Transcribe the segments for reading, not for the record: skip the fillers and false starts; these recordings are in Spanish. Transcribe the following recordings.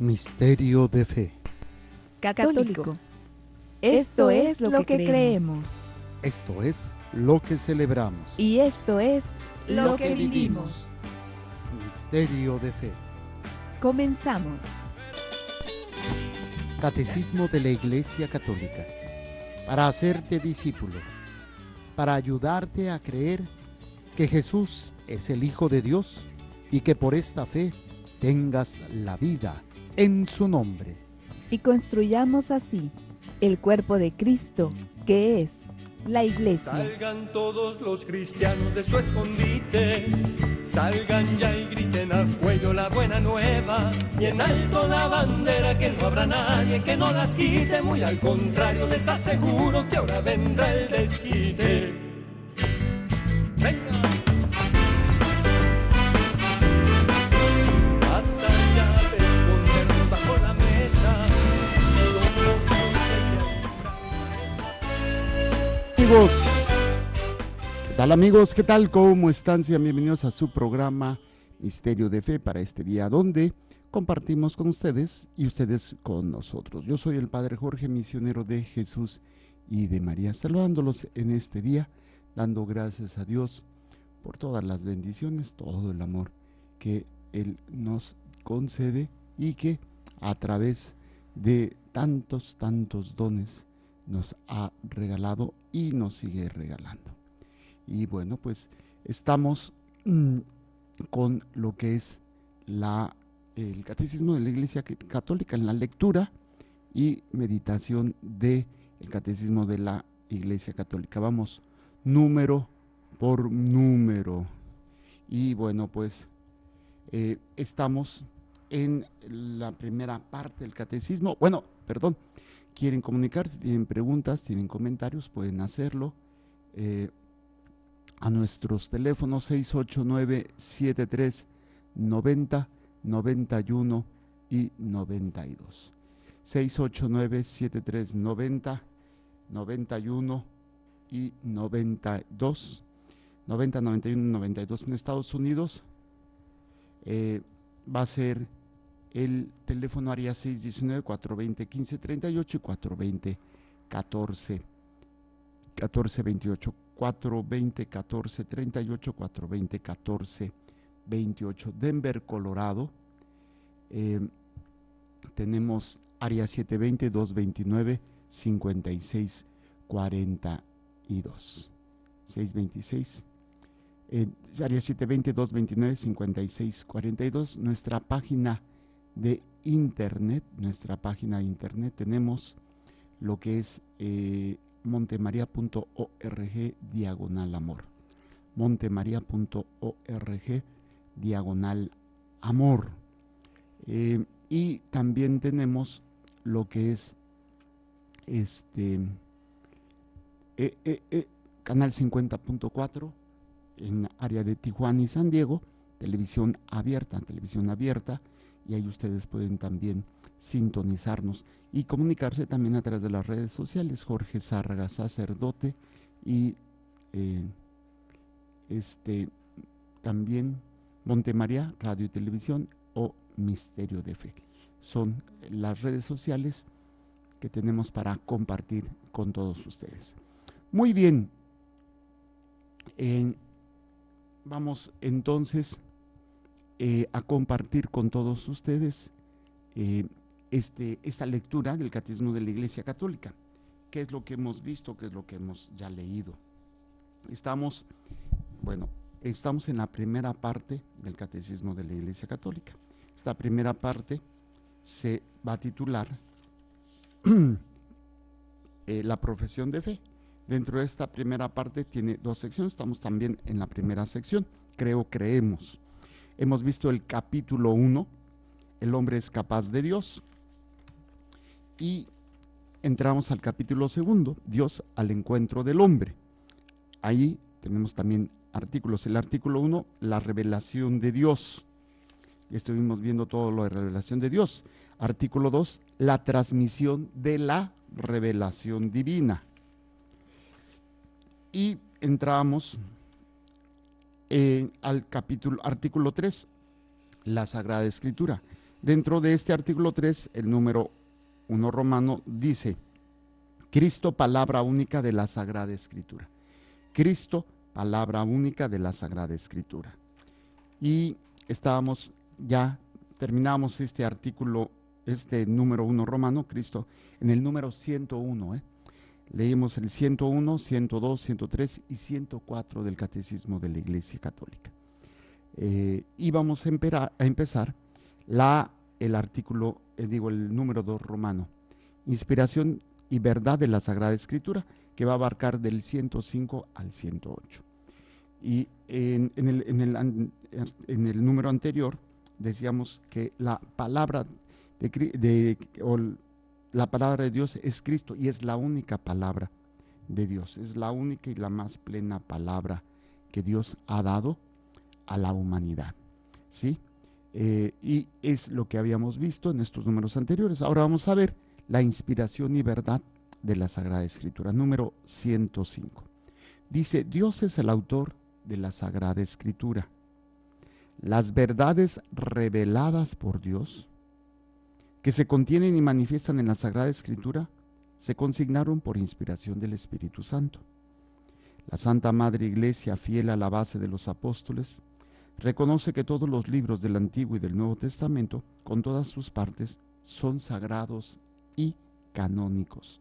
Misterio de fe. Católico. Esto es lo que creemos. Esto es lo que celebramos. Y esto es lo que vivimos. Misterio de fe. Comenzamos. Catecismo de la Iglesia Católica. Para hacerte discípulo. Para ayudarte a creer que Jesús es el Hijo de Dios y que por esta fe tengas la vida en su nombre. Y construyamos así el cuerpo de Cristo, que es la Iglesia. Salgan todos los cristianos de su escondite, salgan ya y griten al cuello la buena nueva, y en alto la bandera, que no habrá nadie que no las quite, muy al contrario les aseguro que ahora vendrá el desquite. Venga. Basta ya de escondernos bajo la mesa. Amigos, ¿qué tal amigos? ¿Qué tal? ¿Cómo están? Sean bienvenidos a su programa Misterio de Fe para este día, donde compartimos con ustedes y ustedes con nosotros. Yo soy el Padre Jorge, misionero de Jesús y de María, saludándolos en este día, dando gracias a Dios por todas las bendiciones, todo el amor que Él nos concede y que a través de tantos dones nos ha regalado y nos sigue regalando. Y bueno, pues estamos con lo que es el Catecismo de la Iglesia Católica en la lectura y meditación del Catecismo de la Iglesia Católica. Vamos número por número. Y bueno, pues estamos en la primera parte del Catecismo. Bueno, perdón. Quieren comunicarse, tienen preguntas, tienen comentarios, pueden hacerlo a nuestros teléfonos 689-7390-91 y 92. 689-7390-91 y 92. 90, 91, 92 en Estados Unidos. Va a ser el teléfono área 619-420-1538 y 420-1428. 420-1438, 420-1428. Denver, Colorado. Tenemos área 720-229-5642. 626. Área 720-229-5642. Nuestra página de internet, tenemos lo que es montemaria.org/amor. montemaria.org/amor. Y también tenemos lo que es canal 50.4 en área de Tijuana y San Diego, televisión abierta, y ahí ustedes pueden también sintonizarnos y comunicarse también a través de las redes sociales. Jorge Zárraga, sacerdote, y también Montemaría, radio y televisión, o Misterio de Fe. Son las redes sociales que tenemos para compartir con todos ustedes. Muy bien. Vamos entonces a compartir con todos ustedes esta lectura del Catecismo de la Iglesia Católica. ¿Qué es lo que hemos visto? ¿Qué es lo que hemos ya leído? Estamos en la primera parte del Catecismo de la Iglesia Católica. Esta primera parte se va a titular la profesión de fe. Dentro de esta primera parte tiene dos secciones. Estamos también en la primera sección, creemos. Hemos visto el capítulo 1, el hombre es capaz de Dios, y entramos al capítulo 2, Dios al encuentro del hombre. Ahí tenemos también artículos. El artículo 1, la revelación de Dios. Estuvimos viendo todo lo de revelación de Dios. Artículo 2, la transmisión de la revelación divina. Y entramos al artículo 3, la Sagrada Escritura. Dentro de este artículo 3, el número 1 romano dice: Cristo, palabra única de la Sagrada Escritura. Cristo, palabra única de la Sagrada Escritura. Y terminamos este artículo, este número 1 romano, Cristo, en el número 101. Leímos el 101, 102, 103 y 104 del Catecismo de la Iglesia Católica. Y vamos a empezar el artículo, el número 2 romano, inspiración y verdad de la Sagrada Escritura, que va a abarcar del 105 al 108. Y en el número anterior decíamos que la palabra la palabra de Dios es Cristo, y es la única palabra de Dios, es la única y la más plena palabra que Dios ha dado a la humanidad, ¿sí? Y es lo que habíamos visto en estos números anteriores. Ahora vamos a ver la inspiración y verdad de la Sagrada Escritura, número 105. Dice: Dios es el autor de la Sagrada Escritura. Las verdades reveladas por Dios, que se contienen y manifiestan en la Sagrada Escritura, se consignaron por inspiración del Espíritu Santo. La Santa Madre Iglesia, fiel a la base de los apóstoles, reconoce que todos los libros del Antiguo y del Nuevo Testamento, con todas sus partes, son sagrados y canónicos,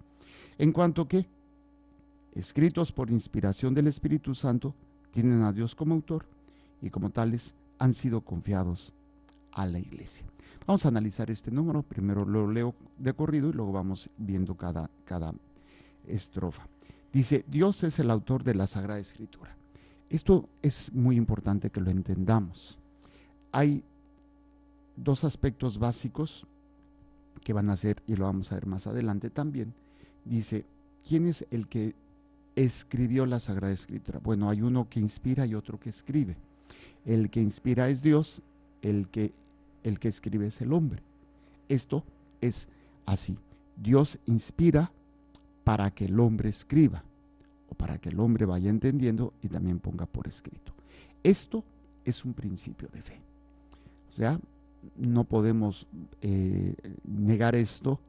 en cuanto que, escritos por inspiración del Espíritu Santo, tienen a Dios como autor y como tales han sido confiados a la Iglesia. Vamos a analizar este número. Primero lo leo de corrido y luego vamos viendo cada estrofa. Dice: Dios es el autor de la Sagrada Escritura. Esto es muy importante que lo entendamos. Hay dos aspectos básicos que van a ser, y lo vamos a ver más adelante también. Dice: ¿quién es el que escribió la Sagrada Escritura? Bueno, hay uno que inspira y otro que escribe. El que inspira es Dios, el que escribe es el hombre. Esto es así. Dios inspira para que el hombre escriba, o para que el hombre vaya entendiendo y también ponga por escrito. Esto es un principio de fe. O sea, no podemos negar esto,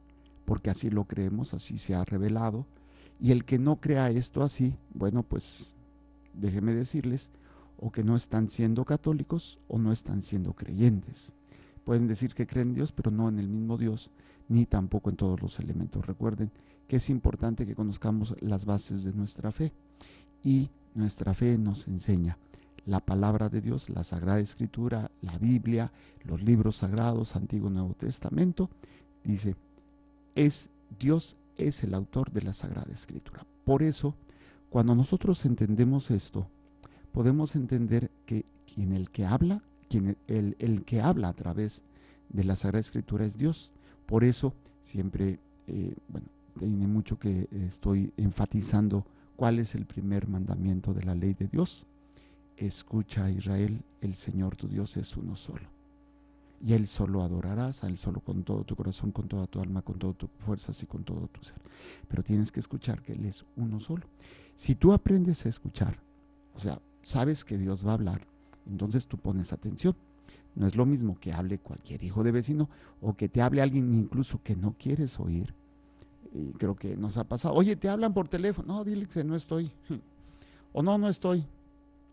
porque así lo creemos, así se ha revelado. Y el que no crea esto así, bueno, pues déjenme decirles, o que no están siendo católicos o no están siendo creyentes. Pueden decir que creen en Dios, pero no en el mismo Dios, ni tampoco en todos los elementos. Recuerden que es importante que conozcamos las bases de nuestra fe, y nuestra fe nos enseña la palabra de Dios, la Sagrada Escritura, la Biblia, los libros sagrados, Antiguo y Nuevo Testamento. Dice: Dios es el autor de la Sagrada Escritura. Por eso, cuando nosotros entendemos esto, podemos entender que el que habla a través de la Sagrada Escritura es Dios. Por eso siempre, tiene mucho que estoy enfatizando cuál es el primer mandamiento de la ley de Dios. Escucha, Israel, el Señor tu Dios es uno solo. Y Él solo adorarás, a Él solo con todo tu corazón, con toda tu alma, con todas tus fuerzas y con todo tu ser. Pero tienes que escuchar que Él es uno solo. Si tú aprendes a escuchar, o sea, sabes que Dios va a hablar, entonces tú pones atención. No es lo mismo que hable cualquier hijo de vecino, o que te hable alguien incluso que no quieres oír. Y creo que nos ha pasado: oye, te hablan por teléfono, no, dile que no estoy, o no estoy,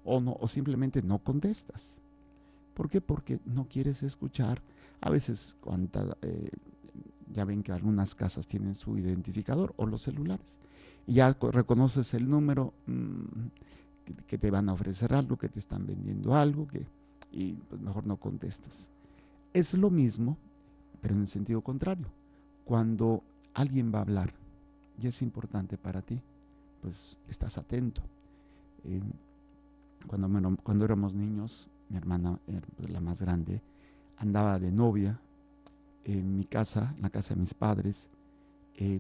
o simplemente no contestas. ¿Por qué? Porque no quieres escuchar. A veces ya ven que algunas casas tienen su identificador, o los celulares, y ya reconoces el número, que te van a ofrecer algo, que te están vendiendo algo, y pues mejor no contestas. Es lo mismo, pero en el sentido contrario. Cuando alguien va a hablar y es importante para ti, pues estás atento. Cuando éramos niños, mi hermana, la más grande, andaba de novia en mi casa, en la casa de mis padres.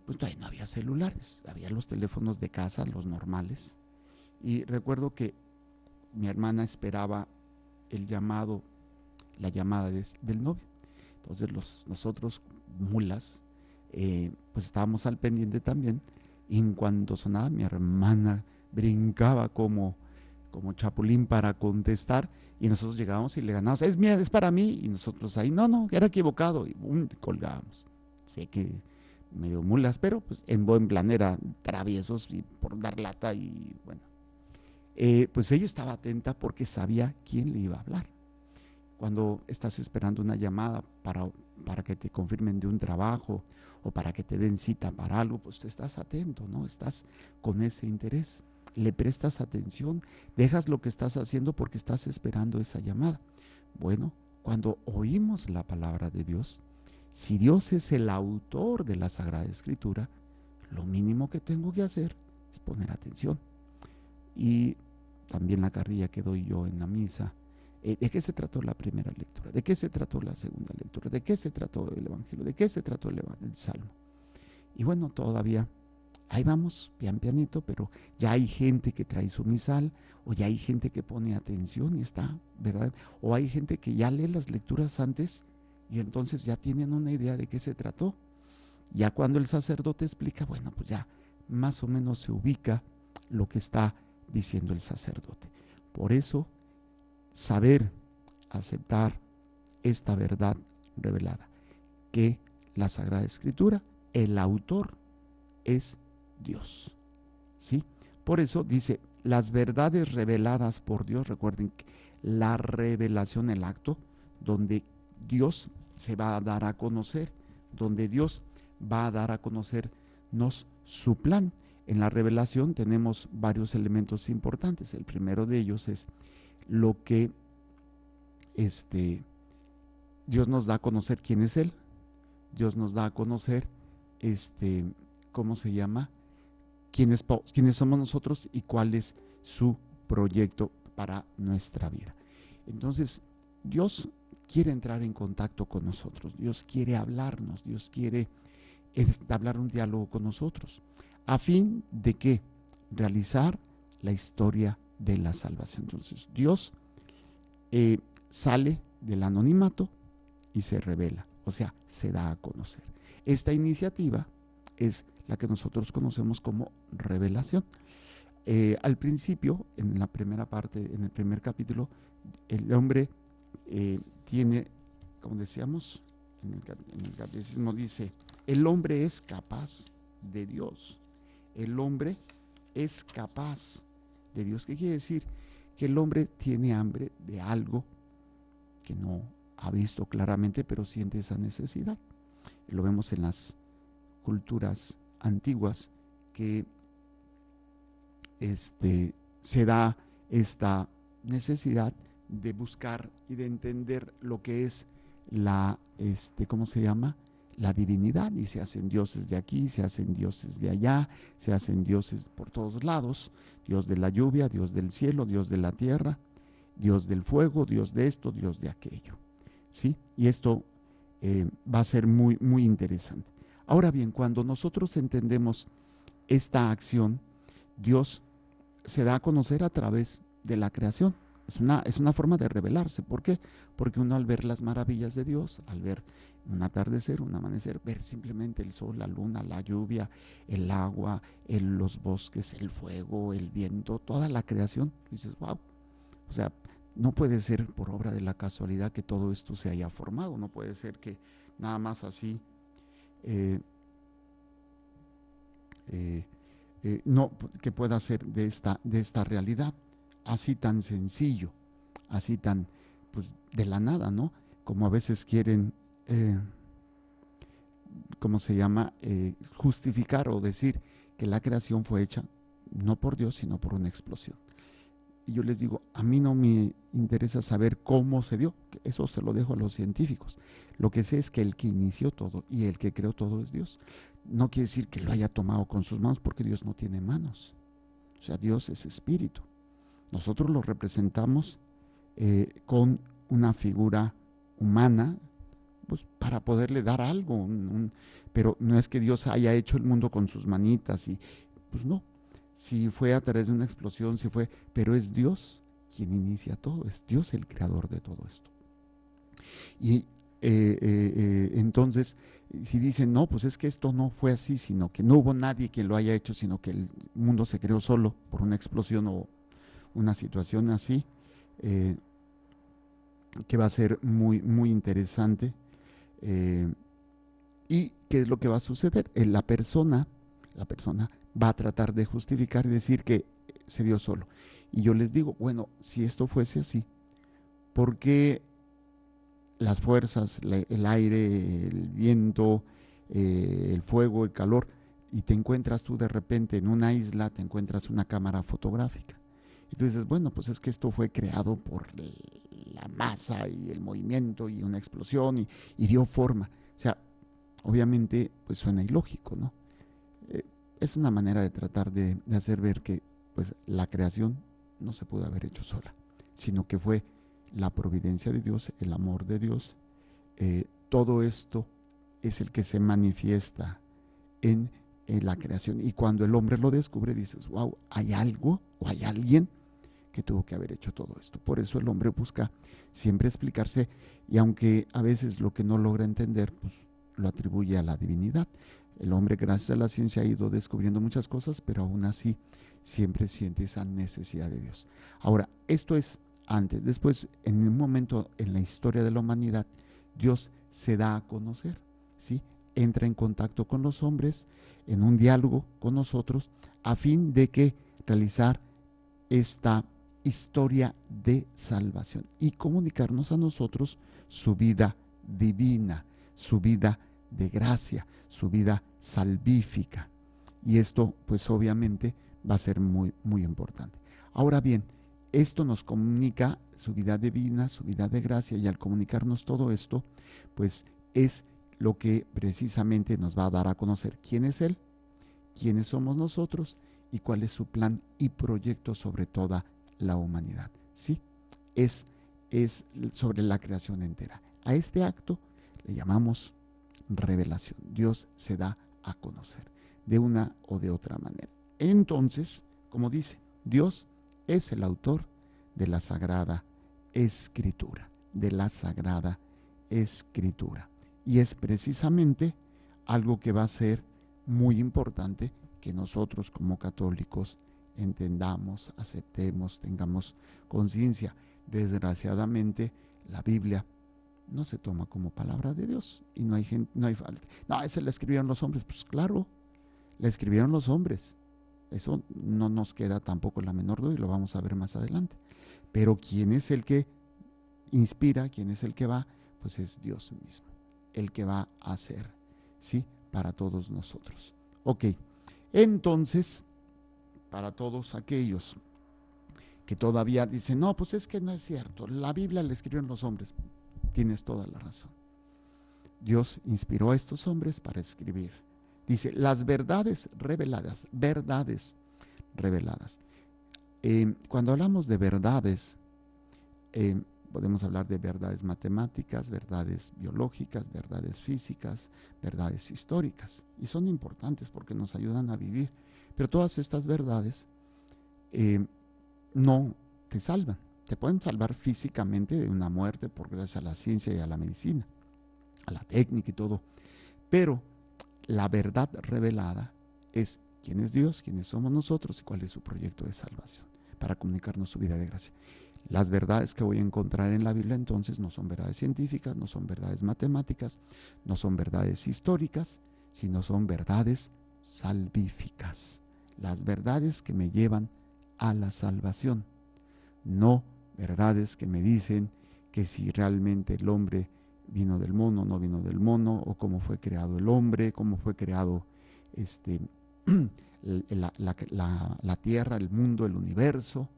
Pues todavía no había celulares, había los teléfonos de casa, los normales. Y recuerdo que mi hermana esperaba la llamada del novio. Entonces nosotros, mulas, pues estábamos al pendiente también. Y en cuanto sonaba, mi hermana brincaba como como chapulín para contestar, y nosotros llegábamos y le ganábamos, es mía, es para mí, y nosotros ahí, no, era equivocado, y colgábamos. Sé que medio mulas, pero pues en buen plan era traviesos y por dar lata, y bueno. Pues ella estaba atenta porque sabía quién le iba a hablar. Cuando estás esperando una llamada para que te confirmen de un trabajo o para que te den cita para algo, pues estás atento, ¿no? Estás con ese interés, le prestas atención, dejas lo que estás haciendo porque estás esperando esa llamada. Bueno, cuando oímos la palabra de Dios, si Dios es el autor de la Sagrada Escritura, lo mínimo que tengo que hacer es poner atención. Y también la carrilla que doy yo en la misa, ¿de qué se trató la primera lectura? ¿De qué se trató la segunda lectura? ¿De qué se trató el Evangelio? ¿De qué se trató el Salmo? Y bueno, todavía ahí vamos, pianito, pero ya hay gente que trae su misal, o ya hay gente que pone atención y está, ¿verdad? O hay gente que ya lee las lecturas antes y entonces ya tienen una idea de qué se trató. Ya cuando el sacerdote explica, bueno, pues ya más o menos se ubica lo que está diciendo el sacerdote. Por eso, saber aceptar esta verdad revelada, que la Sagrada Escritura, el autor es Dios, ¿sí? Por eso dice, las verdades reveladas por Dios, recuerden que la revelación, el acto donde Dios se va a dar a conocer, donde Dios va a dar a conocernos su plan. En la revelación tenemos varios elementos importantes. El primero de ellos es lo que Dios nos da a conocer quién es Él. Dios nos da a conocer ¿cómo se llama? Quiénes somos nosotros y cuál es su proyecto para nuestra vida. Entonces, Dios quiere entrar en contacto con nosotros. Dios quiere hablarnos. Dios quiere hablar un diálogo con nosotros, a fin de que realizar la historia de la salvación. Entonces, Dios sale del anonimato y se revela, o sea, se da a conocer. Esta iniciativa es la que nosotros conocemos como revelación. Al principio, en la primera parte, en el primer capítulo, el hombre tiene, como decíamos, en el catecismo dice, el hombre es capaz de Dios. El hombre es capaz de Dios. ¿Qué quiere decir? Que el hombre tiene hambre de algo que no ha visto claramente, pero siente esa necesidad. Lo vemos en las culturas antiguas, que se da esta necesidad de buscar y de entender lo que es la, ¿cómo se llama? La divinidad, y se hacen dioses de aquí, se hacen dioses de allá, se hacen dioses por todos lados, Dios de la lluvia, Dios del cielo, Dios de la tierra, Dios del fuego, Dios de esto, Dios de aquello, ¿sí? Y esto va a ser muy, muy interesante. Ahora bien, cuando nosotros entendemos esta acción, Dios se da a conocer a través de la creación. Es una forma de revelarse. ¿Por qué? Porque uno, al ver las maravillas de Dios, al ver un atardecer, un amanecer, ver simplemente el sol, la luna, la lluvia, el agua, los bosques, el fuego, el viento, toda la creación, dices, wow. O sea, no puede ser por obra de la casualidad que todo esto se haya formado. No puede ser que nada más así no, que pueda ser de esta realidad, así tan sencillo, así tan, pues, de la nada, ¿no? Como a veces quieren, ¿cómo se llama? Justificar o decir que la creación fue hecha no por Dios, sino por una explosión. Y yo les digo, a mí no me interesa saber cómo se dio, eso se lo dejo a los científicos. Lo que sé es que el que inició todo y el que creó todo es Dios. No quiere decir que lo haya tomado con sus manos, porque Dios no tiene manos. O sea, Dios es espíritu. Nosotros lo representamos con una figura humana, pues, para poderle dar algo, pero no es que Dios haya hecho el mundo con sus manitas, y pues no. Si fue a través de una explosión, pero es Dios quien inicia todo, es Dios el creador de todo esto. Y entonces, si dicen, no, pues es que esto no fue así, sino que no hubo nadie que lo haya hecho, sino que el mundo se creó solo por una explosión o una situación así que va a ser muy, muy interesante. ¿Y qué es lo que va a suceder? La persona va a tratar de justificar y decir que se dio solo. Y yo les digo, bueno, si esto fuese así, ¿por qué las fuerzas, el aire, el viento, el fuego, el calor, y te encuentras tú de repente en una isla, te encuentras una cámara fotográfica? Y tú dices, bueno, pues es que esto fue creado por la masa y el movimiento y una explosión y dio forma. O sea, obviamente, pues suena ilógico, ¿no? Es una manera de tratar de hacer ver que pues la creación no se pudo haber hecho sola, sino que fue la providencia de Dios, el amor de Dios. Todo esto es el que se manifiesta en la creación. Y cuando el hombre lo descubre, dices, wow, hay algo o hay alguien que tuvo que haber hecho todo esto. Por eso el hombre busca siempre explicarse, y aunque a veces lo que no logra entender, pues lo atribuye a la divinidad. El hombre, gracias a la ciencia, ha ido descubriendo muchas cosas, pero aún así siempre siente esa necesidad de Dios. Ahora, esto es antes. Después, en un momento en la historia de la humanidad, Dios se da a conocer, ¿sí? Entra en contacto con los hombres, en un diálogo con nosotros, a fin de que realizar esta historia de salvación y comunicarnos a nosotros su vida divina, su vida de gracia, su vida salvífica. Y esto, pues obviamente, va a ser muy, muy importante. Ahora bien, esto nos comunica su vida divina, su vida de gracia, y al comunicarnos todo esto, pues es lo que precisamente nos va a dar a conocer quién es Él, quiénes somos nosotros y cuál es su plan y proyecto sobre toda la humanidad. ¿Sí? Es sobre la creación entera. A este acto le llamamos revelación. Dios se da a conocer de una o de otra manera. Entonces, como dice, Dios es el autor de la Sagrada Escritura, de la Sagrada Escritura. Y es precisamente algo que va a ser muy importante que nosotros como católicos entendamos, aceptemos, tengamos conciencia. Desgraciadamente, la Biblia no se toma como palabra de Dios y no hay gente, no hay falta. No, esa la escribieron los hombres. Pues claro, la escribieron los hombres. Eso no nos queda tampoco la menor duda y lo vamos a ver más adelante. Pero ¿quién es el que inspira? ¿Quién es el que va? Pues es Dios mismo, el que va a hacer, ¿sí? Para todos nosotros. Ok, entonces, para todos aquellos que todavía dicen, no, pues es que no es cierto, la Biblia la escribieron los hombres. Tienes toda la razón. Dios inspiró a estos hombres para escribir. Dice, las verdades reveladas, verdades reveladas. Cuando hablamos de verdades, podemos hablar de verdades matemáticas, verdades biológicas, verdades físicas, verdades históricas. Y son importantes porque nos ayudan a vivir. Pero todas estas verdades no te salvan. Te pueden salvar físicamente de una muerte por gracias a la ciencia y a la medicina, a la técnica y todo. Pero la verdad revelada es quién es Dios, quiénes somos nosotros y cuál es su proyecto de salvación para comunicarnos su vida de gracia. Las verdades que voy a encontrar en la Biblia entonces no son verdades científicas, no son verdades matemáticas, no son verdades históricas, sino son verdades salvíficas. Las verdades que me llevan a la salvación, no verdades que me dicen que si realmente el hombre vino del mono, no vino del mono, o cómo fue creado el hombre, cómo fue creado la tierra, el mundo, el universo.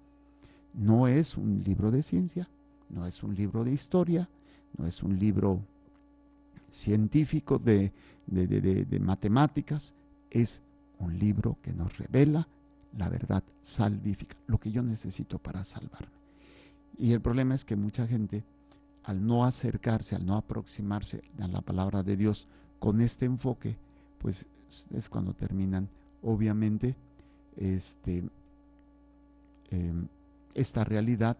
No es un libro de ciencia, no es un libro de historia, no es un libro científico de matemáticas, es un libro que nos revela la verdad salvífica, lo que yo necesito para salvarme. Y el problema es que mucha gente, al no acercarse, al no aproximarse a la palabra de Dios con este enfoque, pues es cuando terminan, obviamente, esta realidad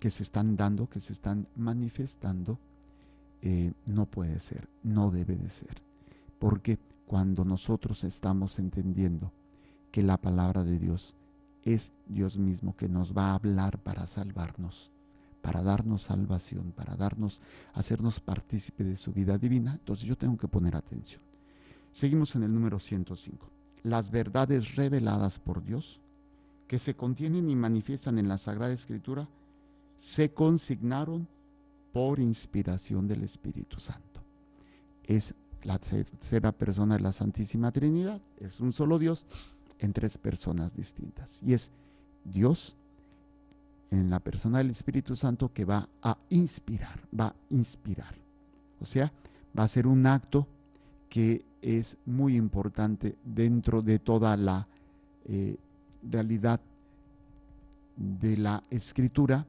que se están dando, que se están manifestando, no puede ser, no debe de ser. Porque cuando nosotros estamos entendiendo que la palabra de Dios es Dios mismo que nos va a hablar para salvarnos, para darnos salvación, para hacernos partícipe de su vida divina. Entonces yo tengo que poner atención. Seguimos en el número 105. Las verdades reveladas por Dios, que se contienen y manifiestan en la Sagrada Escritura, se consignaron por inspiración del Espíritu Santo. Es la tercera persona de la Santísima Trinidad, es un solo Dios en tres personas distintas. Y es Dios en la persona del Espíritu Santo que va a inspirar. O sea, va a ser un acto que es muy importante dentro de toda la realidad de la Escritura,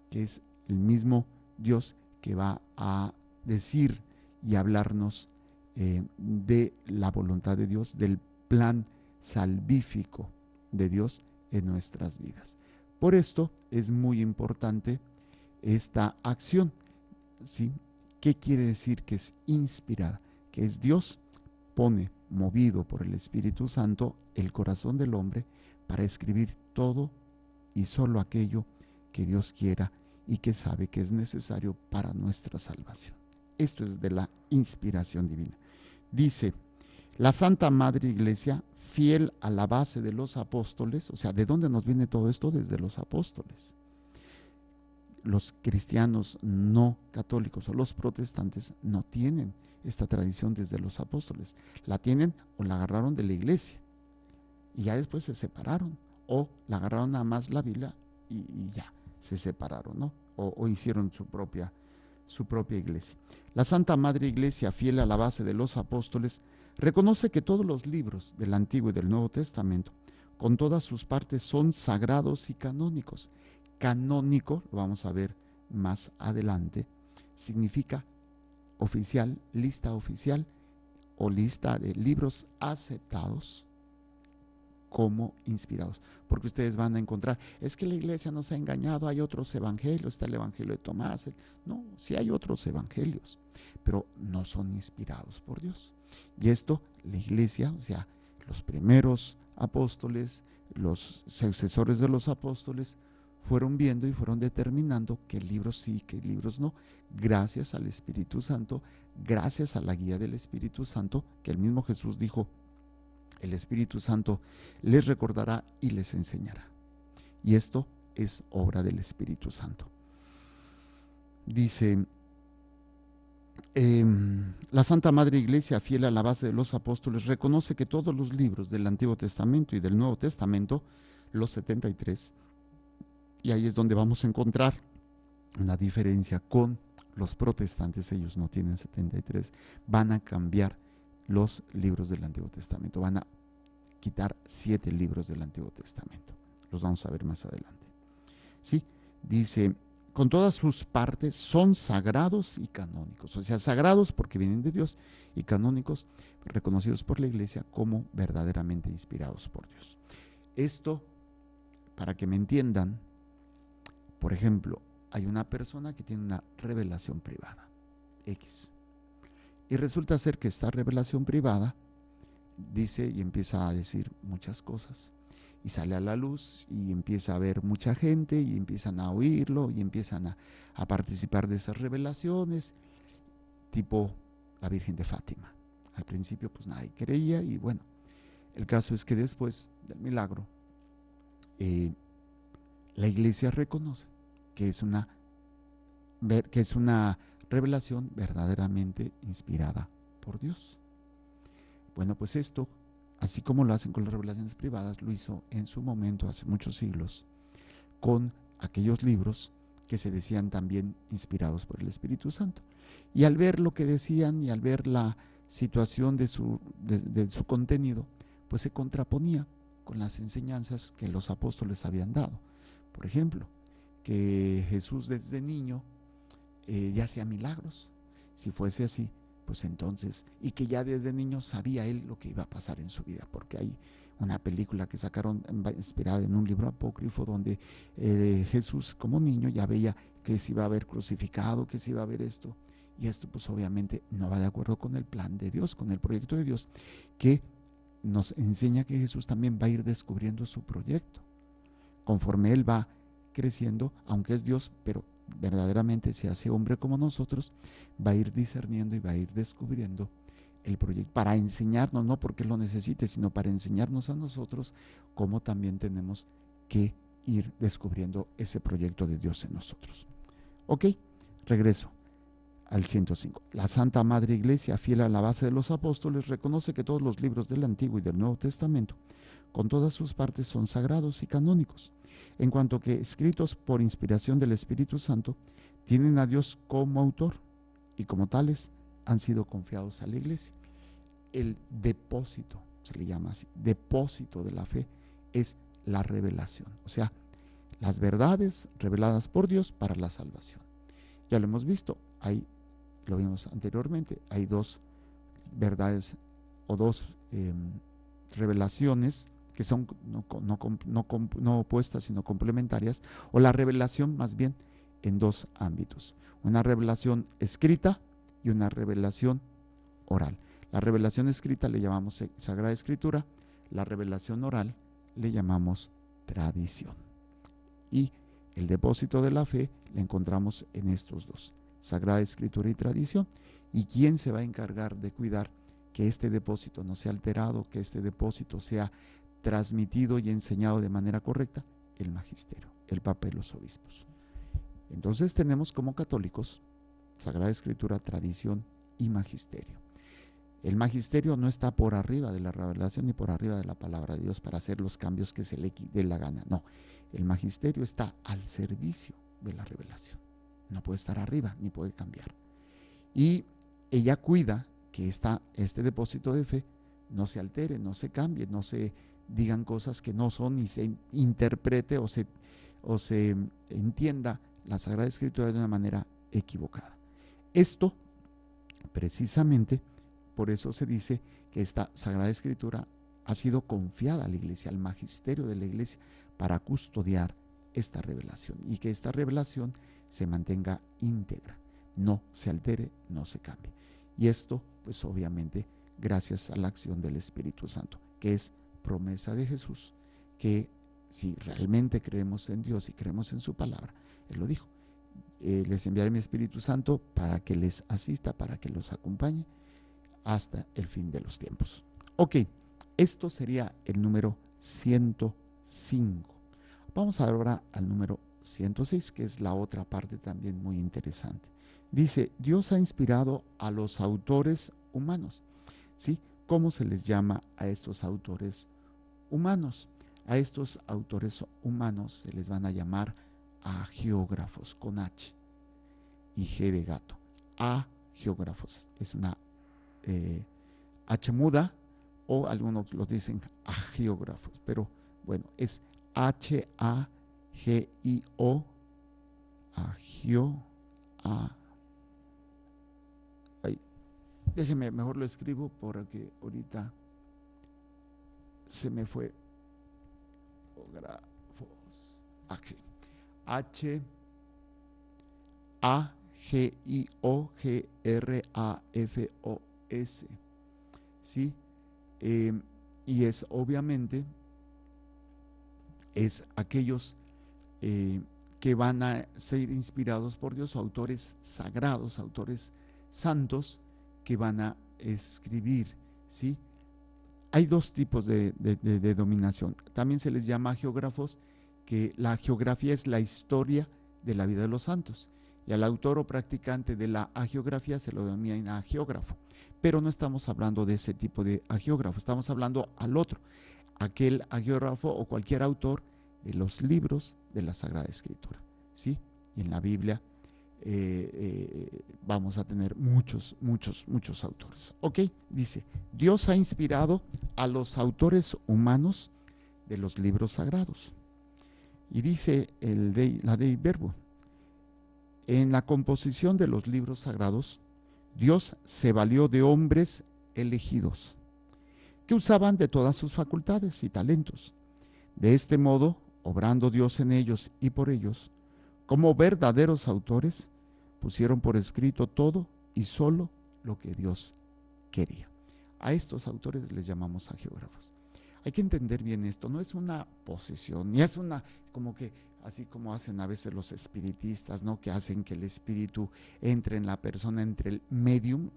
que es el mismo Dios que va a decir y hablarnos de la voluntad de Dios, del plan salvífico de Dios en nuestras vidas. Por esto es muy importante esta acción, ¿sí? ¿Qué quiere decir que es inspirada? Que es Dios pone, movido por el Espíritu Santo, el corazón del hombre para escribir todo y solo aquello que Dios quiera y que sabe que es necesario para nuestra salvación. Esto es de la inspiración divina. Dice, la Santa Madre Iglesia, fiel a la base de los apóstoles, o sea, ¿de dónde nos viene todo esto? Desde los apóstoles. Los cristianos no católicos o los protestantes no tienen esta tradición desde los apóstoles. La tienen o la agarraron de la iglesia y ya después se separaron, o la agarraron nada más la Biblia y ya se separaron, ¿no? O hicieron su propia iglesia. La Santa Madre Iglesia, fiel a la base de los apóstoles, reconoce que todos los libros del Antiguo y del Nuevo Testamento, con todas sus partes, son sagrados y canónicos. Canónico, lo vamos a ver más adelante, significa oficial, lista oficial o lista de libros aceptados como inspirados. Porque ustedes van a encontrar, es que la iglesia nos ha engañado, hay otros evangelios, está el evangelio de Tomás. No, sí hay otros evangelios, pero no son inspirados por Dios. Y esto, la iglesia, o sea, los primeros apóstoles, los sucesores de los apóstoles, fueron viendo y fueron determinando qué libros sí, qué libros no, gracias al Espíritu Santo, gracias a la guía del Espíritu Santo, que el mismo Jesús dijo, el Espíritu Santo les recordará y les enseñará. Y esto es obra del Espíritu Santo. Dice, la Santa Madre Iglesia, fiel a la base de los apóstoles, reconoce que todos los libros del Antiguo Testamento y del Nuevo Testamento, los 73, y ahí es donde vamos a encontrar una diferencia con los protestantes, ellos no tienen 73, van a cambiar los libros del Antiguo Testamento, van a quitar 7 libros del Antiguo Testamento, los vamos a ver más adelante. ¿Sí? Dice, con todas sus partes son sagrados y canónicos, o sea, sagrados porque vienen de Dios y canónicos reconocidos por la Iglesia como verdaderamente inspirados por Dios. Esto, para que me entiendan, por ejemplo, hay una persona que tiene una revelación privada, X, y resulta ser que esta revelación privada dice y empieza a decir muchas cosas, y sale a la luz y empieza a ver mucha gente y empiezan a oírlo y empiezan a participar de esas revelaciones, tipo la Virgen de Fátima. Al principio pues nadie creía y bueno, el caso es que después del milagro la Iglesia reconoce que es una revelación verdaderamente inspirada por Dios. Bueno, pues esto, así como lo hacen con las revelaciones privadas, lo hizo en su momento, hace muchos siglos, con aquellos libros que se decían también inspirados por el Espíritu Santo. Y al ver lo que decían y al ver la situación de su contenido, pues se contraponía con las enseñanzas que los apóstoles habían dado. Por ejemplo, que Jesús desde niño ya hacía milagros. Si fuese así, pues entonces, y que ya desde niño sabía él lo que iba a pasar en su vida, porque hay una película que sacaron inspirada en un libro apócrifo donde Jesús como niño ya veía que se iba a ver crucificado, que se iba a ver esto, y esto pues obviamente no va de acuerdo con el plan de Dios, con el proyecto de Dios, que nos enseña que Jesús también va a ir descubriendo su proyecto. conforme Él va creciendo, aunque es Dios, pero verdaderamente se hace hombre como nosotros, va a ir discerniendo y va a ir descubriendo el proyecto para enseñarnos, no porque lo necesite, sino para enseñarnos a nosotros cómo también tenemos que ir descubriendo ese proyecto de Dios en nosotros. Ok, regreso al 105. La Santa Madre Iglesia, fiel a la base de los apóstoles, reconoce que todos los libros del Antiguo y del Nuevo Testamento, con todas sus partes, son sagrados y canónicos, en cuanto que escritos por inspiración del Espíritu Santo, tienen a Dios como autor y como tales han sido confiados a la Iglesia. El depósito, se le llama así, depósito de la fe, es la revelación, o sea, las verdades reveladas por Dios para la salvación. Ya lo hemos visto, lo vimos anteriormente, hay dos verdades o dos revelaciones que son no opuestas sino complementarias, o la revelación más bien en dos ámbitos: una revelación escrita y una revelación oral. La revelación escrita le llamamos Sagrada Escritura, la revelación oral le llamamos tradición. Y el depósito de la fe le encontramos en estos dos: Sagrada Escritura y tradición. ¿Y quién se va a encargar de cuidar que este depósito no sea alterado, que este depósito sea transmitido y enseñado de manera correcta? El magisterio, el Papa y los obispos. Entonces tenemos como católicos Sagrada Escritura, tradición y magisterio. El magisterio no está por arriba de la revelación ni por arriba de la palabra de Dios para hacer los cambios que se le dé la gana. No, el magisterio está al servicio de la revelación. No puede estar arriba ni puede cambiar. Y ella cuida que este depósito de fe no se altere, no se cambie, no se digan cosas que no son, y se interprete o se entienda la Sagrada Escritura de una manera equivocada. Esto, precisamente, por eso se dice que esta Sagrada Escritura ha sido confiada a la Iglesia, al magisterio de la Iglesia, para custodiar esta revelación, y que esta revelación se mantenga íntegra, no se altere, no se cambie. Y esto, pues obviamente, gracias a la acción del Espíritu Santo, que es promesa de Jesús, que si realmente creemos en Dios y creemos en su palabra, Él lo dijo: les enviaré mi Espíritu Santo para que les asista, para que los acompañe hasta el fin de los tiempos. Ok, esto sería el número 105. Vamos ahora al número 106, que es la otra parte también muy interesante. Dice: Dios ha inspirado a los autores humanos. ¿Sí? ¿Cómo se les llama a estos autores humanos? A estos autores humanos se les van a llamar agiógrafos, con H y G de gato. Agiógrafos es una H muda, o algunos lo dicen agiógrafos, pero bueno, es H-A-G-I-O, déjeme, mejor lo escribo porque ahorita se me fue. Sí. H-A-G-I-O-G-R-A-F-O-S. ¿Sí? Y es obviamente aquellos que van a ser inspirados por Dios, autores sagrados, autores santos, que van a escribir, ¿sí? Hay dos tipos de denominación. También se les llama agiógrafos, que la geografía es la historia de la vida de los santos, y al autor o practicante de la agiografía se lo denomina agiógrafo. Pero no estamos hablando de ese tipo de agiógrafo, estamos hablando al otro, aquel agiógrafo o cualquier autor de los libros de la Sagrada Escritura, ¿sí? Y en la Biblia vamos a tener muchos autores. Ok, dice: Dios ha inspirado a los autores humanos de los libros sagrados. Y dice la Dei Verbum: en la composición de los libros sagrados, Dios se valió de hombres elegidos, que usaban de todas sus facultades y talentos. De este modo, obrando Dios en ellos y por ellos, como verdaderos autores, pusieron por escrito todo y solo lo que Dios quería. A estos autores les llamamos agiógrafos. Hay que entender bien esto, no es una posesión, ni es una, como que, así como hacen a veces los espiritistas, ¿no? Que hacen que el espíritu entre en la persona, entre el medium,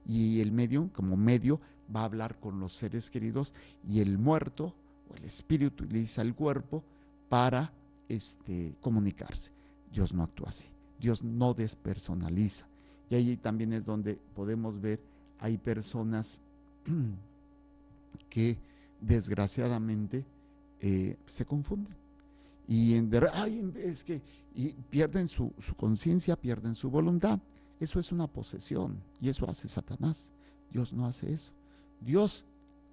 y el medium como medio va a hablar con los seres queridos, y el muerto o el espíritu utiliza el cuerpo para comunicarse. Dios no actúa así, Dios no despersonaliza. Y ahí también es donde podemos ver, hay personas que desgraciadamente se confunden y pierden su conciencia, pierden su voluntad. Eso es una posesión y eso hace Satanás. Dios no hace eso. Dios,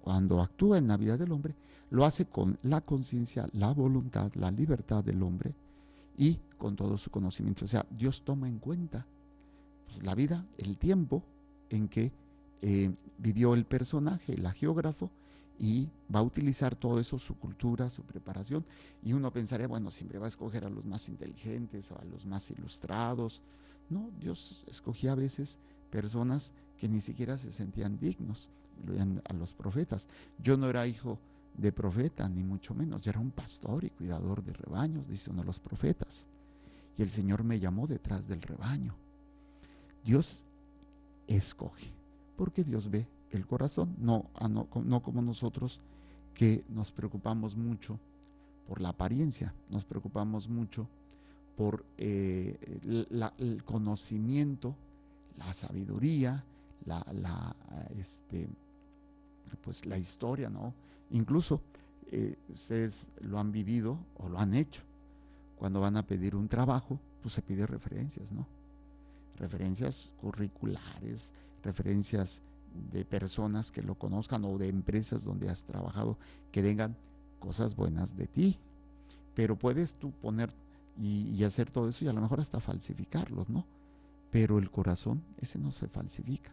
cuando actúa en la vida del hombre, lo hace con la conciencia, la voluntad, la libertad del hombre y con todo su conocimiento. O sea, Dios toma en cuenta pues, la vida, el tiempo en que vivió el personaje, el geógrafo, y va a utilizar todo eso, su cultura, su preparación, y uno pensaría, bueno, siempre va a escoger a los más inteligentes o a los más ilustrados. No, Dios escogía a veces personas que ni siquiera se sentían dignos, a los profetas. Yo no era hijo de profeta, ni mucho menos, yo era un pastor y cuidador de rebaños, dice uno de los profetas, y el Señor me llamó detrás del rebaño. Dios escoge, porque Dios ve el corazón, no como nosotros que nos preocupamos mucho por la apariencia, nos preocupamos mucho por el conocimiento, la sabiduría, pues la historia, ¿no? Incluso ustedes lo han vivido o lo han hecho. Cuando van a pedir un trabajo, pues se pide referencias, ¿no? Referencias curriculares, referencias de personas que lo conozcan o de empresas donde has trabajado, que digan cosas buenas de ti. Pero puedes tú poner y hacer todo eso y a lo mejor hasta falsificarlos, ¿no? Pero el corazón, ese no se falsifica.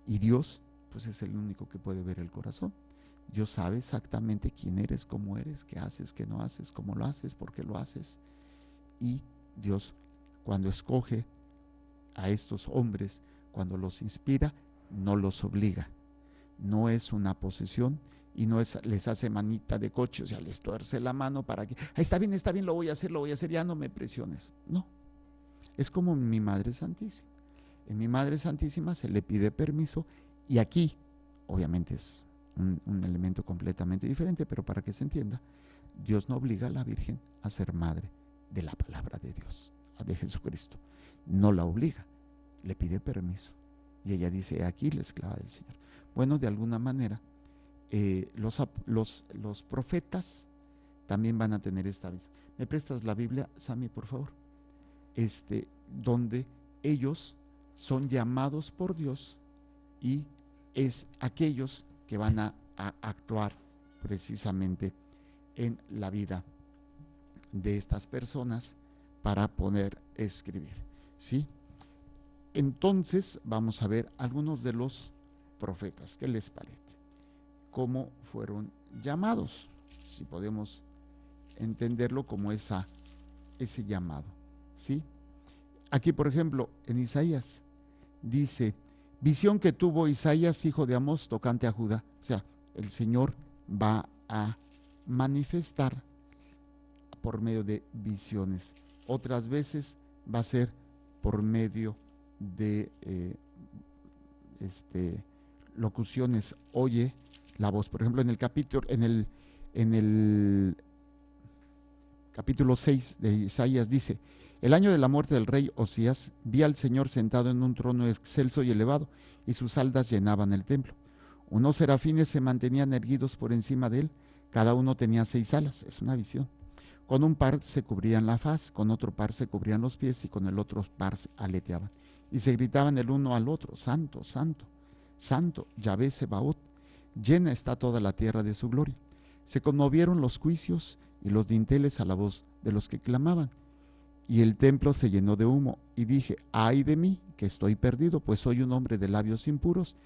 Y Dios, pues es el único que puede ver el corazón. Dios sabe exactamente quién eres, cómo eres, qué haces, qué no haces, cómo lo haces, por qué lo haces. Y Dios, cuando escoge a estos hombres, cuando los inspira, no los obliga. No es una posesión y no es, les hace manita de coche, o sea, les tuerce la mano para que, está bien, lo voy a hacer, ya no me presiones. No, es como en mi Madre Santísima. En mi Madre Santísima se le pide permiso y aquí, obviamente es un elemento completamente diferente, pero para que se entienda, Dios no obliga a la Virgen a ser madre de la palabra de Dios, de Jesucristo. No la obliga, le pide permiso. Y ella dice, aquí la esclava del Señor. Bueno, de alguna manera, los profetas también van a tener esta vez. ¿Me prestas la Biblia, Sammy, por favor? Donde ellos son llamados por Dios y es aquellos que van a actuar precisamente en la vida de estas personas para poder escribir, ¿sí? Entonces vamos a ver algunos de los profetas. ¿Qué les parece? ¿Cómo fueron llamados? Si podemos entenderlo como ese llamado, ¿sí? Aquí, por ejemplo, en Isaías dice, visión que tuvo Isaías, hijo de Amós, tocante a Judá. O sea, el Señor va a manifestar por medio de visiones. Otras veces va a ser por medio de locuciones. Oye la voz. Por ejemplo, en el capítulo 6 de Isaías dice, el año de la muerte del rey Osías, vi al Señor sentado en un trono excelso y elevado, y sus aldas llenaban el templo. Unos serafines se mantenían erguidos por encima de él, cada uno tenía 6 alas, es una visión. Con un par se cubrían la faz, con otro par se cubrían los pies y con el otro par aleteaban. Y se gritaban el uno al otro, santo, santo, santo, Yahvé Sebaot, llena está toda la tierra de su gloria. Se conmovieron los juicios y los dinteles a la voz de los que clamaban. Y el templo se llenó de humo, y dije, ay de mí, que estoy perdido, pues soy un hombre de labios impuros,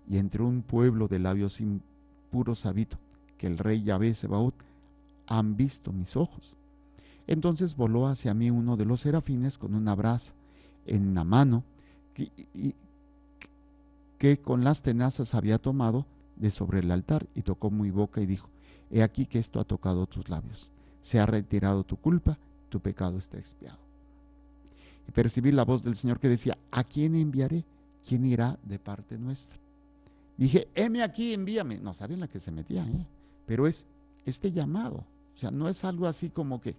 y entre un pueblo de labios impuros habito, que el rey Yahvé Sebaot han visto mis ojos. Entonces voló hacia mí uno de los serafines con una brasa en la mano, que con las tenazas había tomado de sobre el altar, y tocó mi boca y dijo, He aquí que esto ha tocado tus labios. Se ha retirado tu culpa, tu pecado está expiado. Y percibí la voz del Señor que decía, ¿a quién enviaré? ¿Quién irá de parte nuestra? Dije, heme aquí, envíame. No saben la que se metía, pero es este llamado. O sea, no es algo así como que,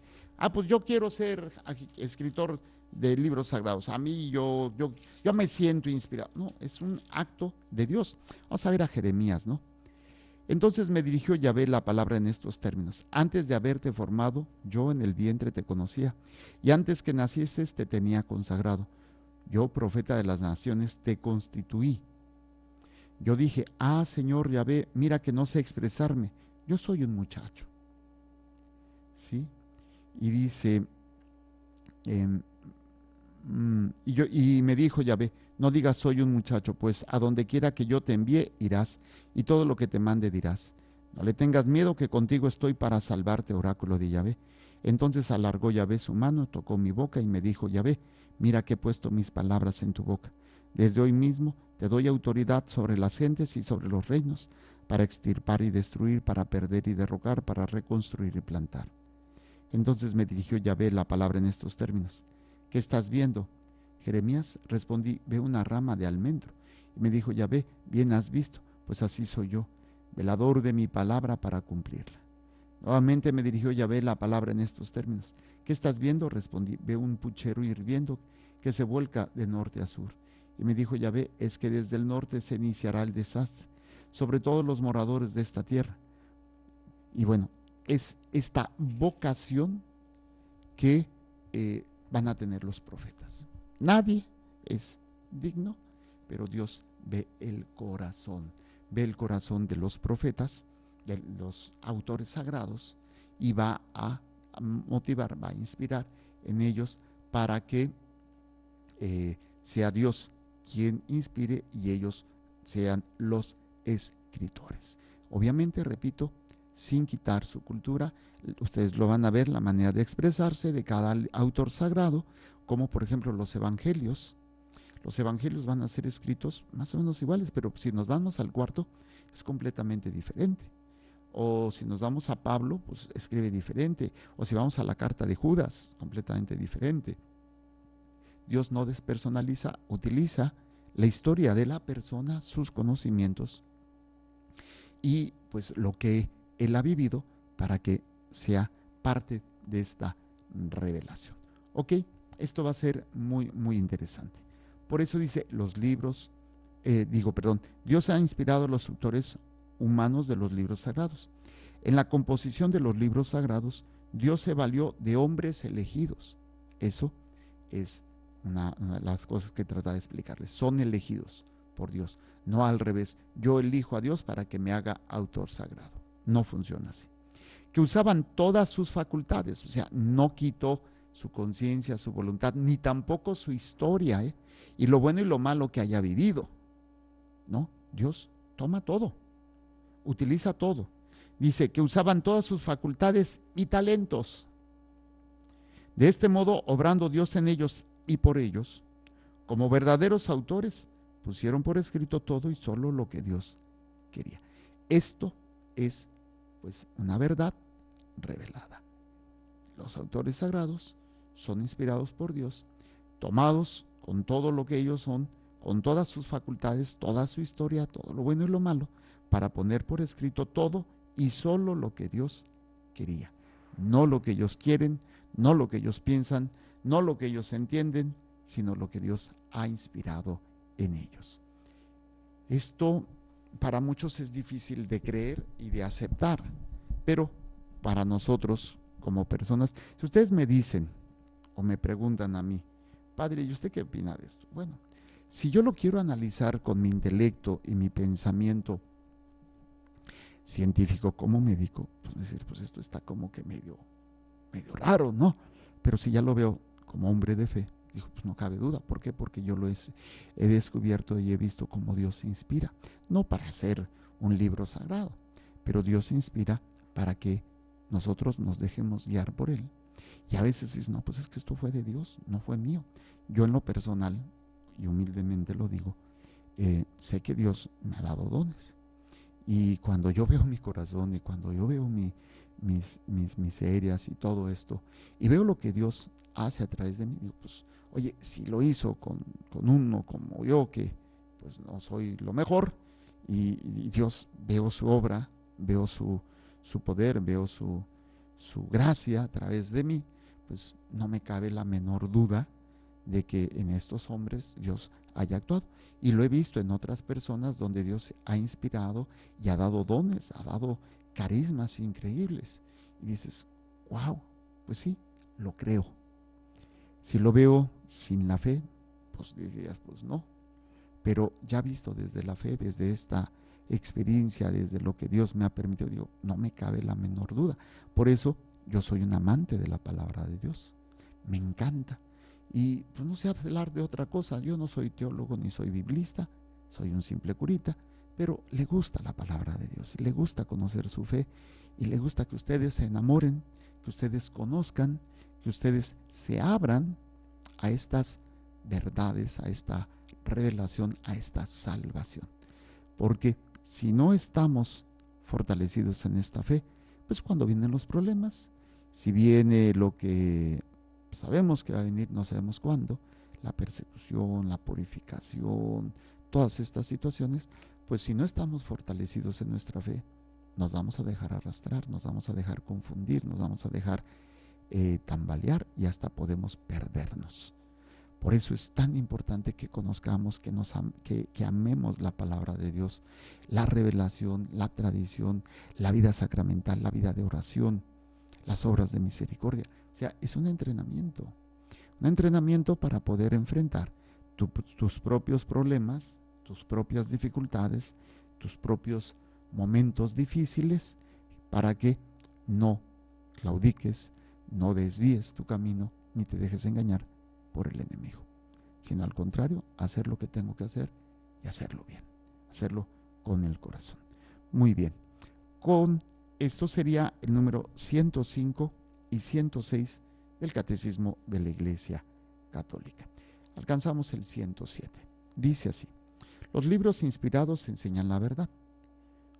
pues yo quiero ser escritor de libros sagrados. A mí yo me siento inspirado. No, es un acto de Dios. Vamos a ver a Jeremías, ¿no? Entonces me dirigió Yahvé la palabra en estos términos. Antes de haberte formado, yo en el vientre te conocía, y antes que nacieses te tenía consagrado. Yo, profeta de las naciones, te constituí. Yo dije, Señor Yahvé, mira que no sé expresarme. Yo soy un muchacho. ¿Sí? Y dice, y me dijo Yahvé, no digas soy un muchacho, pues a donde quiera que yo te envíe irás, y todo lo que te mande dirás. No le tengas miedo, que contigo estoy para salvarte, oráculo de Yahvé. Entonces alargó Yahvé su mano, tocó mi boca y me dijo, Yahvé, mira que he puesto mis palabras en tu boca. Desde hoy mismo te doy autoridad sobre las gentes y sobre los reinos, para extirpar y destruir, para perder y derrocar, para reconstruir y plantar. Entonces me dirigió Yahvé la palabra en estos términos. ¿Qué estás viendo? Jeremías, respondí, veo una rama de almendro. Y me dijo Yahvé, bien has visto, pues así soy yo, velador de mi palabra para cumplirla. Nuevamente me dirigió Yahvé la palabra en estos términos. ¿Qué estás viendo? Respondí, veo un puchero hirviendo que se vuelca de norte a sur. Y me dijo Yahvé, es que desde el norte se iniciará el desastre, sobre todos los moradores de esta tierra. Y bueno, es esta vocación que van a tener los profetas. Nadie es digno, pero Dios ve el corazón de los profetas, de los autores sagrados, y va a motivar, va a inspirar en ellos para que sea Dios quien inspire y ellos sean los escritores. Obviamente, repito, sin quitar su cultura. Ustedes lo van a ver, la manera de expresarse de cada autor sagrado, como por ejemplo los evangelios. Los evangelios van a ser escritos más o menos iguales, pero si nos vamos al cuarto, es completamente diferente. O si nos vamos a Pablo, pues escribe diferente. O si vamos a la carta de Judas, completamente diferente. Dios no despersonaliza, utiliza la historia de la persona, sus conocimientos y pues lo que él ha vivido para que sea parte de esta revelación. Ok, esto va a ser muy, muy interesante. Por eso dice, los libros, Dios ha inspirado a los autores humanos de los libros sagrados. En la composición de los libros sagrados, Dios se valió de hombres elegidos. Eso es una de las cosas que trata de explicarles. Son elegidos por Dios, no al revés. Yo elijo a Dios para que me haga autor sagrado. No funciona así. Que usaban todas sus facultades, o sea, no quitó su conciencia, su voluntad, ni tampoco su historia, y lo bueno y lo malo que haya vivido. No, Dios toma todo, utiliza todo. Dice que usaban todas sus facultades y talentos. De este modo, obrando Dios en ellos y por ellos, como verdaderos autores, pusieron por escrito todo y solo lo que Dios quería. Esto es pues una verdad revelada. Los autores sagrados son inspirados por Dios, tomados con todo lo que ellos son, con todas sus facultades, toda su historia, todo lo bueno y lo malo, para poner por escrito todo y solo lo que Dios quería. No lo que ellos quieren, no lo que ellos piensan, no lo que ellos entienden, sino lo que Dios ha inspirado en ellos. Esto para muchos es difícil de creer y de aceptar, pero para nosotros como personas, si ustedes me dicen o me preguntan a mí, padre, ¿y usted qué opina de esto? Bueno, si yo lo quiero analizar con mi intelecto y mi pensamiento científico como médico, pues decir, pues esto está como que medio raro, ¿no? Pero si ya lo veo como hombre de fe, digo, pues no cabe duda. ¿Por qué? Porque yo lo he descubierto y he visto cómo Dios inspira. No para hacer un libro sagrado, pero Dios inspira para que nosotros nos dejemos guiar por Él. Y a veces dices, no, pues es que esto fue de Dios, no fue mío. Yo en lo personal, y humildemente lo digo, sé que Dios me ha dado dones. Y cuando yo veo mi corazón y cuando yo veo mis miserias y todo esto, y veo lo que Dios hace a través de mí, digo, pues, oye, si lo hizo con uno como yo, que pues no soy lo mejor, y Dios, veo su obra, veo su poder, veo su gracia a través de mí, pues no me cabe la menor duda de que en estos hombres Dios haya actuado. Y lo he visto en otras personas donde Dios ha inspirado y ha dado dones, ha dado carismas increíbles. Y dices, wow, pues sí, lo creo. Si lo veo sin la fe, pues dirías, pues no. Pero ya visto desde la fe, desde esta experiencia, desde lo que Dios me ha permitido, digo, no me cabe la menor duda. Por eso yo soy un amante de la palabra de Dios. Me encanta. Y pues no sé hablar de otra cosa. Yo no soy teólogo ni soy biblista, soy un simple curita, pero le gusta la palabra de Dios, le gusta conocer su fe y le gusta que ustedes se enamoren, que ustedes conozcan, que ustedes se abran a estas verdades, a esta revelación, a esta salvación. Porque si no estamos fortalecidos en esta fe, pues cuando vienen los problemas, si viene lo que sabemos que va a venir, no sabemos cuándo, la persecución, la purificación, todas estas situaciones, pues si no estamos fortalecidos en nuestra fe, nos vamos a dejar arrastrar, nos vamos a dejar confundir, nos vamos a dejar tambalear y hasta podemos perdernos. Por eso es tan importante que conozcamos, que amemos la palabra de Dios, la revelación, la tradición, la vida sacramental, la vida de oración, las obras de misericordia. O sea, es un entrenamiento para poder enfrentar tus propios problemas, tus propias dificultades, tus propios momentos difíciles, para que no claudiques, no desvíes tu camino, ni te dejes engañar por el enemigo, sino al contrario, hacer lo que tengo que hacer y hacerlo bien, hacerlo con el corazón. Muy bien, con esto sería el número 105 y 106 del Catecismo de la Iglesia Católica. Alcanzamos el 107. Dice así: los libros inspirados enseñan la verdad.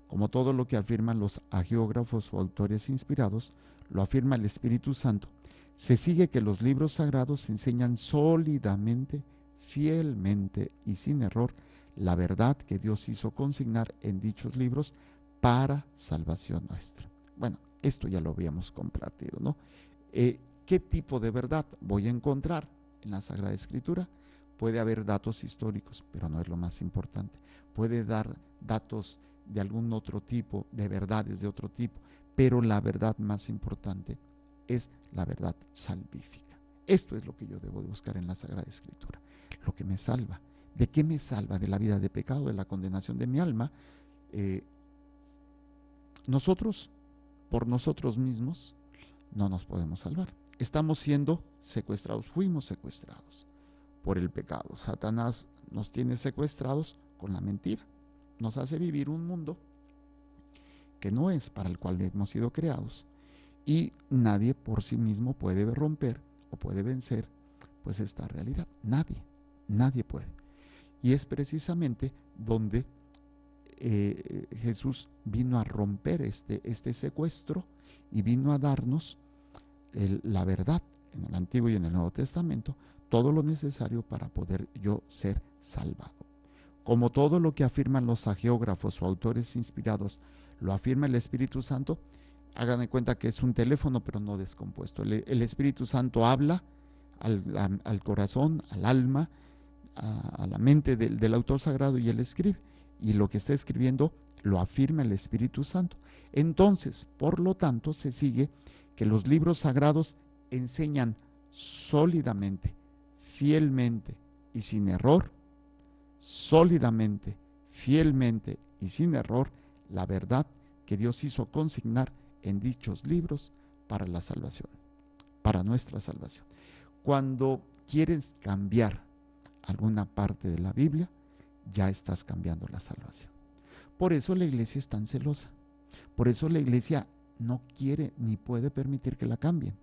Como todo lo que afirman los hagiógrafos o autores inspirados, lo afirma el Espíritu Santo. Se sigue que los libros sagrados enseñan sólidamente, fielmente y sin error la verdad que Dios hizo consignar en dichos libros para salvación nuestra. Bueno, esto ya lo habíamos compartido, ¿no? ¿Qué tipo de verdad voy a encontrar en la Sagrada Escritura? Puede haber datos históricos, pero no es lo más importante. Puede dar datos de algún otro tipo, de verdades de otro tipo, pero la verdad más importante es la verdad salvífica. Esto es lo que yo debo de buscar en la Sagrada Escritura, lo que me salva. ¿De qué me salva? De la vida de pecado, de la condenación de mi alma. Nosotros, por nosotros mismos, no nos podemos salvar. Estamos siendo secuestrados, fuimos secuestrados por el pecado. Satanás nos tiene secuestrados con la mentira. Nos hace vivir un mundo que no es para el cual hemos sido creados, y nadie por sí mismo puede romper o puede vencer pues esta realidad. Nadie puede. Y es precisamente donde Jesús vino a romper este secuestro y vino a darnos la verdad en el Antiguo y en el Nuevo Testamento, todo lo necesario para poder yo ser salvado. Como todo lo que afirman los hagiógrafos o autores inspirados lo afirma el Espíritu Santo, hagan de cuenta que es un teléfono pero no descompuesto. El Espíritu Santo habla al corazón, al alma, a la mente del autor sagrado, y él escribe. Y lo que está escribiendo lo afirma el Espíritu Santo. Entonces, por lo tanto, se sigue que los libros sagrados enseñan sólidamente, fielmente y sin error, sólidamente, fielmente y sin error, la verdad que Dios hizo consignar en dichos libros para la salvación, para nuestra salvación. Cuando quieres cambiar alguna parte de la Biblia, ya estás cambiando la salvación. Por eso la iglesia es tan celosa. Por eso la iglesia no quiere ni puede permitir que la cambien.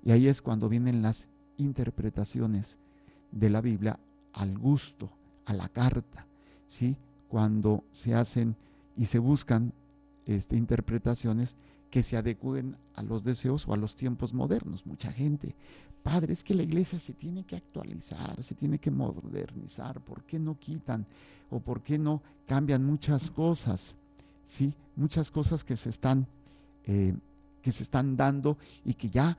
Y ahí es cuando vienen las interpretaciones de la Biblia al gusto, a la carta, ¿sí? Cuando se hacen y se buscan interpretaciones que se adecúen a los deseos o a los tiempos modernos. Mucha gente, padre, es que la iglesia se tiene que actualizar, se tiene que modernizar, ¿por qué no quitan o por qué no cambian muchas cosas? Sí, muchas cosas que se están dando y que ya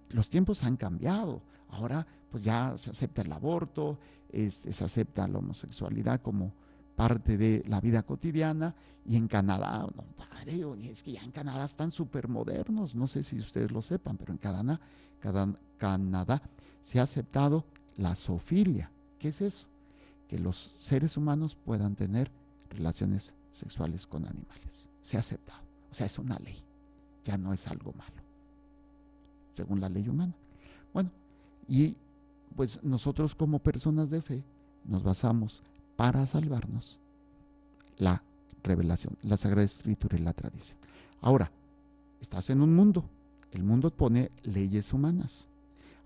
los tiempos han cambiado. Ahora pues ya se acepta el aborto, se acepta la homosexualidad como parte de la vida cotidiana, y en Canadá, no, padre, es que ya en Canadá están súper modernos, no sé si ustedes lo sepan, pero en Canadá se ha aceptado la zoofilia. ¿Qué es eso? Que los seres humanos puedan tener relaciones sexuales con animales. Se ha aceptado, o sea, es una ley, ya no es algo malo, según la ley humana. Bueno, y pues nosotros como personas de fe nos basamos para salvarnos la revelación, la Sagrada Escritura y la tradición. Ahora, estás en un mundo, el mundo pone leyes humanas.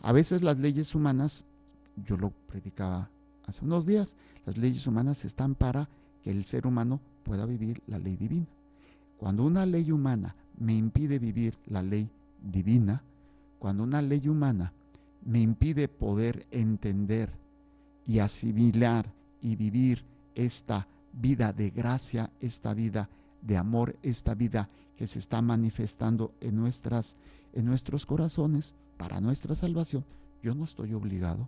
A veces las leyes humanas, yo lo predicaba hace unos días, las leyes humanas están para que el ser humano pueda vivir la ley divina. Cuando una ley humana me impide vivir la ley divina, cuando una ley humana me impide poder entender y asimilar y vivir esta vida de gracia, esta vida de amor, esta vida que se está manifestando en nuestros corazones para nuestra salvación, yo no estoy obligado,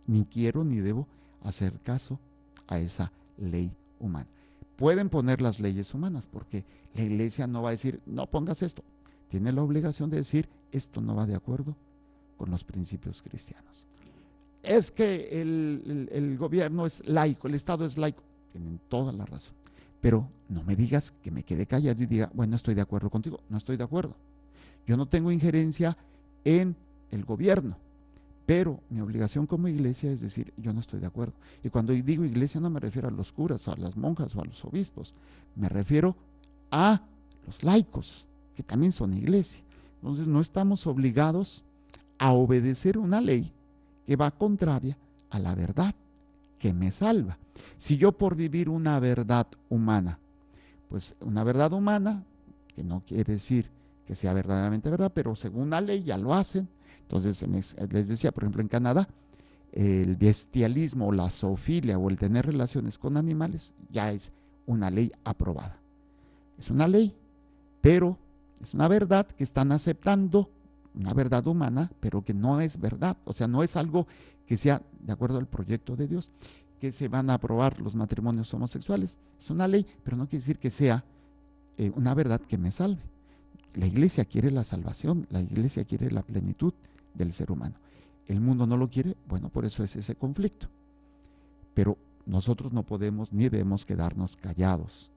ni quiero ni debo hacer caso a esa ley humana. Pueden poner las leyes humanas, porque la iglesia no va a decir, no pongas esto. Tiene la obligación de decir, esto no va de acuerdo con los principios cristianos. Es que el gobierno es laico, el Estado es laico. Tienen toda la razón. Pero no me digas que me quede callado y diga, bueno, estoy de acuerdo contigo. No estoy de acuerdo. Yo no tengo injerencia en el gobierno, pero mi obligación como iglesia es decir, yo no estoy de acuerdo. Y cuando digo iglesia no me refiero a los curas, a las monjas o a los obispos. Me refiero a los laicos, que también son iglesia. Entonces no estamos obligados a obedecer una ley que va contraria a la verdad que me salva. Si yo por vivir una verdad humana, pues una verdad humana, que no quiere decir que sea verdaderamente verdad, pero según la ley ya lo hacen. Entonces les decía, por ejemplo, en Canadá, el bestialismo o la zoofilia o el tener relaciones con animales ya es una ley aprobada. Es una ley, pero es una verdad que están aceptando, una verdad humana, pero que no es verdad. O sea, no es algo que sea de acuerdo al proyecto de Dios, que se van a aprobar los matrimonios homosexuales. Es una ley, pero no quiere decir que sea una verdad que me salve. La iglesia quiere la salvación, la iglesia quiere la plenitud del ser humano. El mundo no lo quiere, bueno, por eso es ese conflicto. Pero nosotros no podemos ni debemos quedarnos callados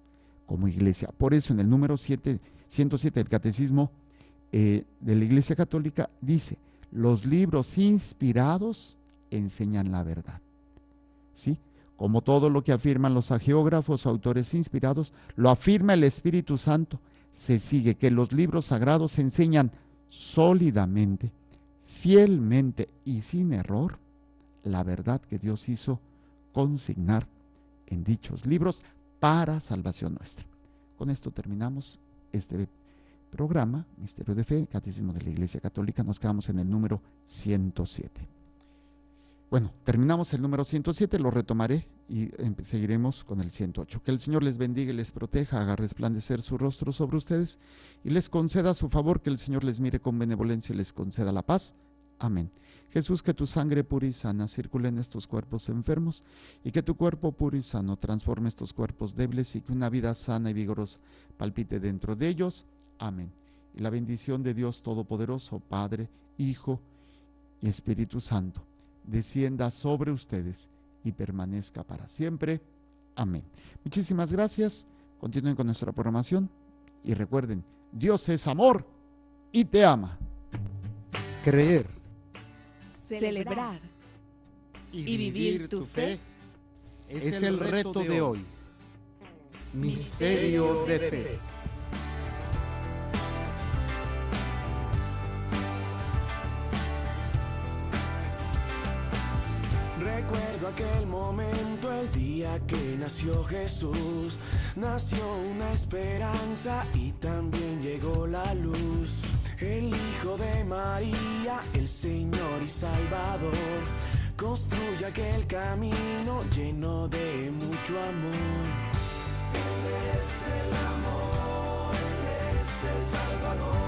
como iglesia. Por eso en el número 107 del Catecismo de la Iglesia Católica dice, los libros inspirados enseñan la verdad. ¿Sí? Como todo lo que afirman los hagiógrafos o autores inspirados, lo afirma el Espíritu Santo. Se sigue que los libros sagrados enseñan sólidamente, fielmente y sin error la verdad que Dios hizo consignar en dichos libros para salvación nuestra. Con esto terminamos este programa, Misterio de Fe, Catecismo de la Iglesia Católica. Nos quedamos en el número 107. Bueno, terminamos el número 107, lo retomaré y seguiremos con el 108. Que el Señor les bendiga y les proteja, haga resplandecer su rostro sobre ustedes y les conceda su favor, que el Señor les mire con benevolencia y les conceda la paz. Amén. Jesús, que tu sangre pura y sana circule en estos cuerpos enfermos y que tu cuerpo puro y sano transforme estos cuerpos débiles y que una vida sana y vigorosa palpite dentro de ellos. Amén. Y la bendición de Dios Todopoderoso, Padre, Hijo y Espíritu Santo, descienda sobre ustedes y permanezca para siempre. Amén. Muchísimas gracias. Continúen con nuestra programación y recuerden, Dios es amor y te ama. Creer, celebrar y vivir tu fe es el reto de hoy. Misterio de Fe. Recuerdo llegado aquel momento, el día que nació Jesús. Nació una esperanza y también llegó la luz. El Hijo de María, el Señor y Salvador, construye aquel camino lleno de mucho amor. Él es el amor, Él es el Salvador.